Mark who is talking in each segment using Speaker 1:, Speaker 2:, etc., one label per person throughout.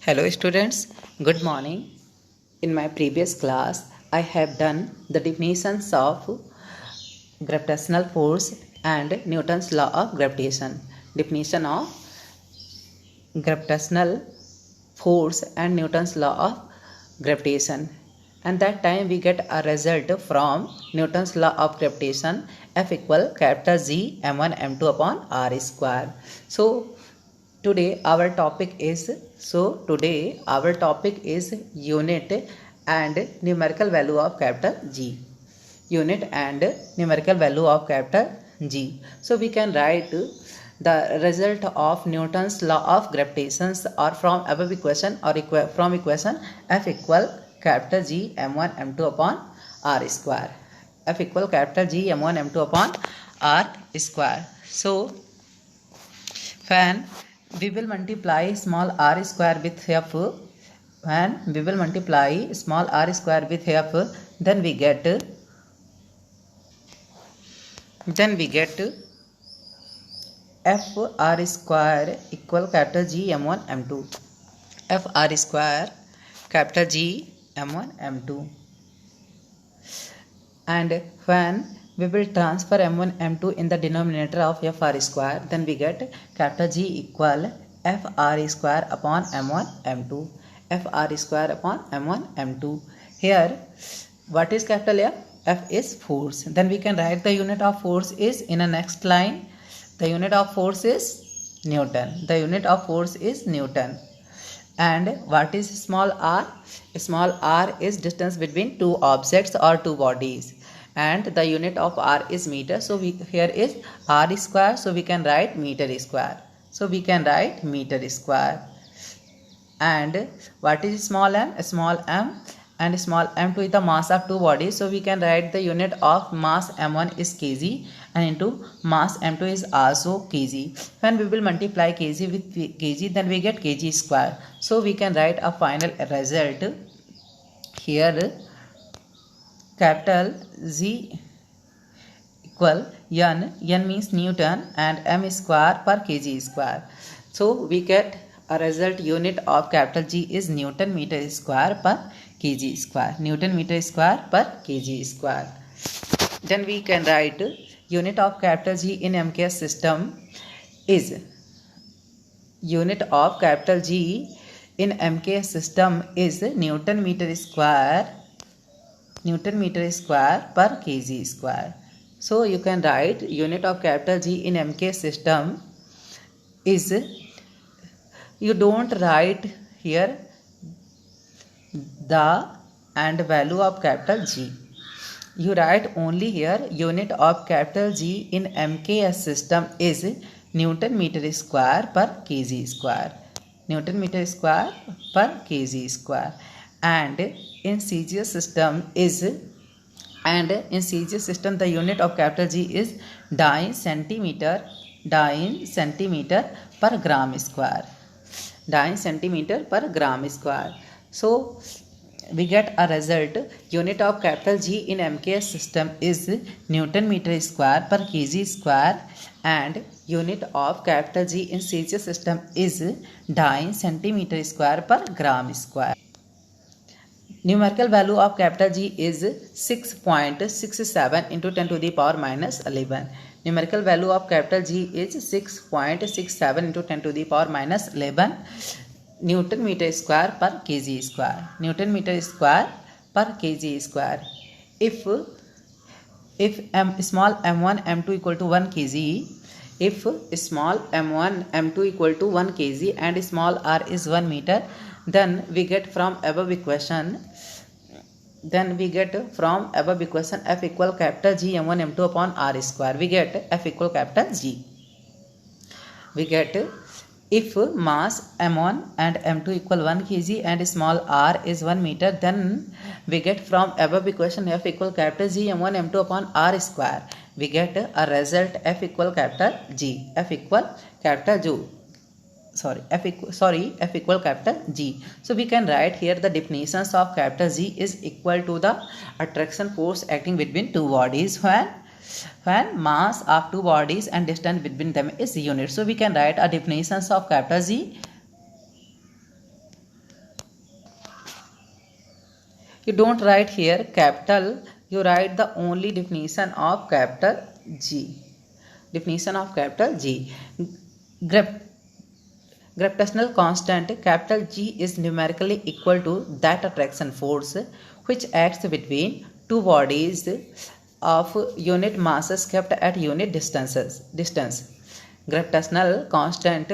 Speaker 1: Hello students, good morning. In my previous class, I have done the definitions of gravitational force and Newton's law of gravitation. Definition of gravitational force and Newton's law of gravitation. And that time we get a result from Newton's law of gravitation, F equal capital G m1 m2 upon r square. Today our topic is unit and numerical value of capital G. Unit and numerical value of capital G. So we can write the result of Newton's law of gravitation or from above equation or from equation F equal capital G m1 m2 upon r square. F equal capital G m1 m2 upon r square. So when we will multiply small r square with f, then we get f r square equal capital G m1 m2. F r square capital G m1 m2. And when we will transfer m1 m2 in the denominator of f r square, then we get capital G equal f r square upon m1 m2. F r square upon m1 m2. Here what is capital F? F is force. Then we can write the unit of force is in the next line. The unit of force is Newton. And what is small r? Small r is distance between two objects or two bodies. And the unit of r is meter. So here is r square. So we can write meter square. And what is small m? Small m. And small m2 is the mass of two bodies. So we can write the unit of mass m1 is kg and into mass m2 is also kg. When we will multiply kg with kg, then we get kg square. So we can write a final result here. Capital Z equal n means Newton and m square per kg square. So we get a result unit of capital G is Newton meter square per kg square. Then we can write unit of capital G in MKS system is Newton meter square per kg square. So you can write unit of capital G in MK system is, you don't write here the and value of capital G. You write only here unit of capital G in MKS system is Newton meter square per kg square. And in CGS system the unit of capital G is dyne centimeter per gram square. So we get a result unit of capital G in MKS system is Newton meter square per kg square and unit of capital G in CGS system is dyne centimeter square per gram square. Numerical value of capital G is 6.67 into 10 to the power minus 11. Numerical value of capital G is 6.67 into 10 to the power minus 11 Newton meter square per kg square. If small m1 m2 equal to 1 kg, and small r is 1 meter, then we get from above equation F equal capital G m1 m2 upon r square. We get F equal capital G. We get if mass m1 and m2 equal 1 kg and small r is 1 meter, then we get from above equation F equal capital G m1 m2 upon r square. We get a result F equal capital G. F equal capital G. So we can write here the definitions of capital G is equal to the attraction force acting between two bodies when mass of two bodies and distance between them is unit. So we can write a definitions of capital G You don't write here capital, you write the only definition of capital G. Definition of capital G. Gravitational constant capital G is numerically equal to that attraction force which acts between two bodies of unit masses kept at unit distance. Gravitational constant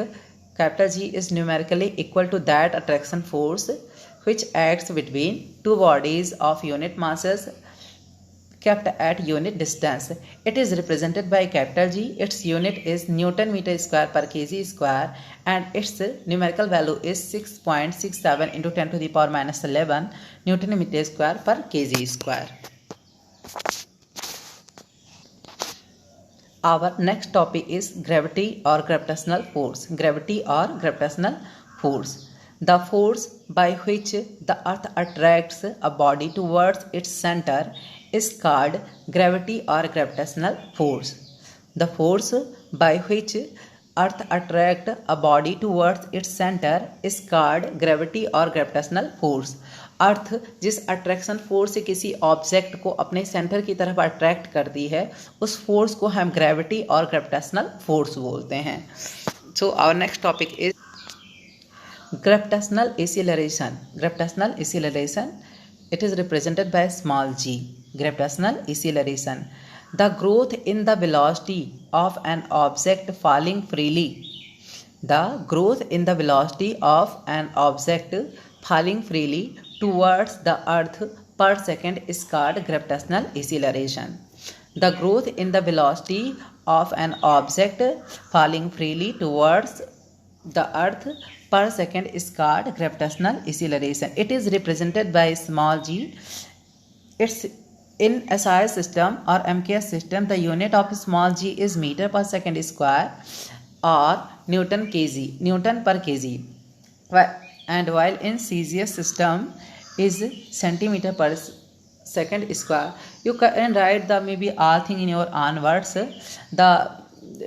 Speaker 1: capital G is numerically equal to that attraction force which acts between two bodies of unit masses kept at unit distance. It is represented by capital G. Its unit is Newton meter square per kg square and its numerical value is 6.67 into 10 to the power minus 11 Newton meter square per kg square. Our next topic is gravity or gravitational force. Gravity or gravitational force. The force by which the earth attracts a body towards its center is called gravity or gravitational force. The force by which earth attracts a body towards its center is called gravity or gravitational force. अर्थ जिस attraction force से किसी object को अपने centre की तरफ attract करती है उस फोर्स को हम ग्रेविटी और ग्रेविटेशनल फोर्स बोलते हैं. So our next topic is gravitational acceleration. Gravitational acceleration, it is represented by small g. Gravitational acceleration, the growth in the velocity of an object falling freely. The growth in the velocity of an object falling freely towards the earth per second is called gravitational acceleration. The growth in the velocity of an object falling freely towards the earth per second is called gravitational acceleration. It is represented by small g. It's in SI system or MKS system, the unit of small g is meter per second square or Newton per kg. And while in CGS system is centimeter per second square. You can write the maybe all thing in your own words. The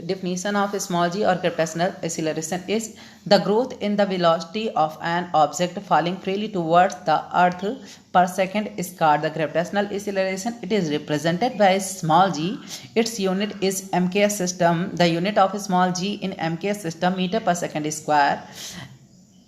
Speaker 1: definition of small g or gravitational acceleration is the growth in the velocity of an object falling freely towards the earth per second is called the gravitational acceleration. It is represented by small g. Its unit is MKS system. The unit of small g in MKS system meter per second square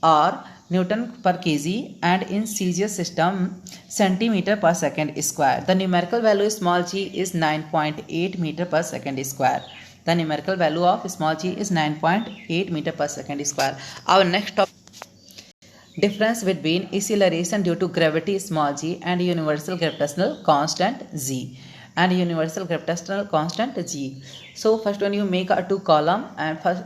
Speaker 1: or Newton per kg, and in CGS system centimeter per second square. The numerical value of small g is 9.8 meter per second square. The numerical value of small g is 9.8 meter per second square. Our next topic, difference between acceleration due to gravity small g and universal gravitational constant z. And universal gravitational constant g. So first when you make a two column, and first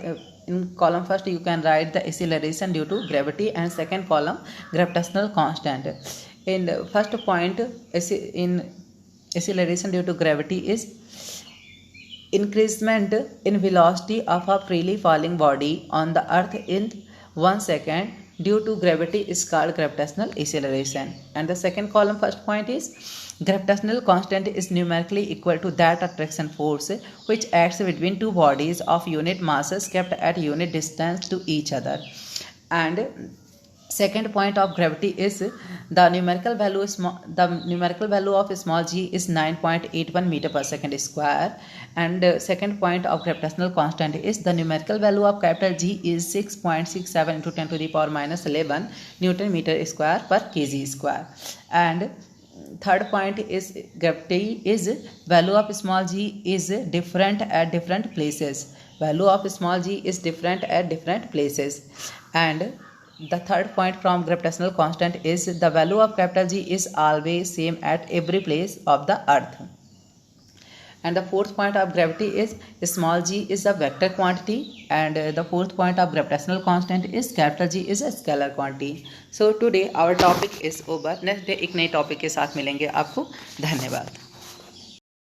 Speaker 1: in column first you can write the acceleration due to gravity and second column gravitational constant. In the first point in acceleration due to gravity is increasement in velocity of a freely falling body on the earth in 1 second due to gravity is called gravitational acceleration. And the second column first point is gravitational constant is numerically equal to that attraction force which acts between two bodies of unit masses kept at unit distance to each other. And second point of gravity is the numerical value of small g is 9.81 meter per second square. And second point of gravitational constant is the numerical value of capital G is 6.67 into 10 to the power minus 11 Newton meter square per kg square. And third point is gravity is value of small g is different at different places. Value of small g is different at different places. And the third point from gravitational constant is the value of capital G is always same at every place of the earth. And the fourth point of gravity is small g is a vector quantity, and the fourth point of gravitational constant is capital G is a scalar quantity. So today our topic is over. Next day एक नए topic के साथ मिलेंगे आपको. धन्यवाद.